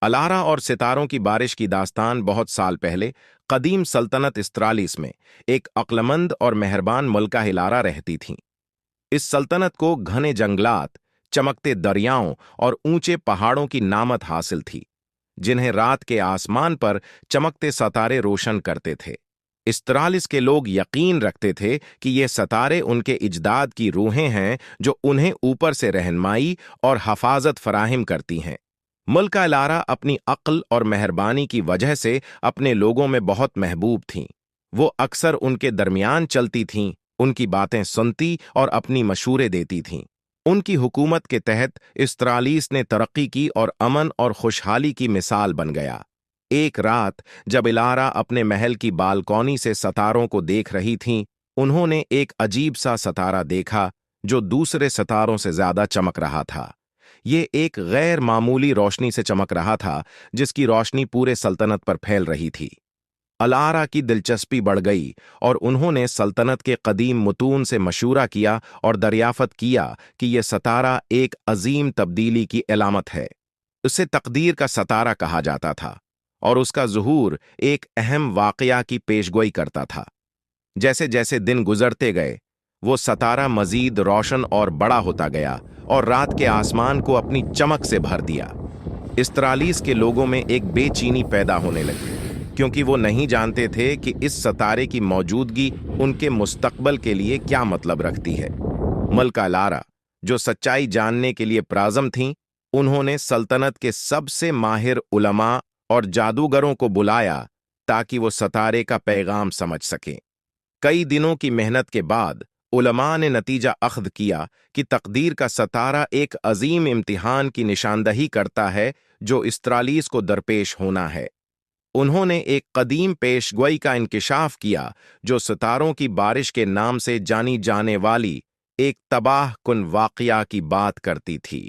ALARA और सितारों की बारिश की दास्तान बहुत साल पहले कदीम सल्तनत इस्त्रालिस में एक अक्लमंद और मेहरबान मलका हिलारा रहती थीं। इस सल्तनत को घने जंगलात, चमकते दरियाओं और ऊंचे पहाड़ों की नामत हासिल थी, जिन्हें रात के आसमान पर चमकते सितारे रोशन करते थे। इस्त्रालिस के लोग यकीन रखते थे कि ये सितारे उनके इजदाद की रूहें हैं जो उन्हें ऊपर से रहनुमाई और हफाजत फराहिम करती हैं। मलका लारा अपनी अक्ल और मेहरबानी की वजह से अपने लोगों में बहुत महबूब थीं। वो अक्सर उनके दरमियान चलती थीं, उनकी बातें सुनती और अपनी मशूरे देती थीं। उनकी हुकूमत के तहत इस्त्रालिस ने तरक्की की और अमन और खुशहाली की मिसाल बन गया। एक रात जब इलारा अपने महल की बालकॉनी से सितारों को देख रही थीं, उन्होंने एक अजीब सा सितारा देखा जो दूसरे सितारों से ज्यादा चमक रहा था। ये एक गैर मामूली रोशनी से चमक रहा था, जिसकी रोशनी पूरे सल्तनत पर फैल रही थी। अलारा की दिलचस्पी बढ़ गई और उन्होंने सल्तनत के कदीम मुतून से मशूरा किया और दरियाफत किया कि यह सितारा एक अजीम तब्दीली की अलामत है। उसे तकदीर का सितारा कहा जाता था और उसका ज़ुहूर एक अहम वाक़या की पेशगोई करता था। जैसे जैसे दिन गुजरते गए, वो सितारा मजीद रोशन और बड़ा होता गया और रात के आसमान को अपनी चमक से भर दिया। इस्त्रालिस के लोगों में एक बेचैनी पैदा होने लगी, क्योंकि वो नहीं जानते थे कि इस सितारे की मौजूदगी उनके मुस्तकबल के लिए क्या मतलब रखती है। मलका लारा, जो सच्चाई जानने के लिए प्राज़म थीं, उन्होंने सल्तनत के सबसे माहिर उलमा और जादूगरों को बुलाया ताकि वो सितारे का पैगाम समझ सकें। कई दिनों की मेहनत के बाद उलमा ने नतीजा अख्द किया कि तकदीर का सितारा एक अजीम इम्तिहान की निशानदही करता है जो इस्त्रालिस को दरपेश होना है। उन्होंने एक कदीम पेशगोई का इंकिशाफ किया जो सितारों की बारिश के नाम से जानी जाने वाली एक तबाह कुन वाक़या की बात करती थी।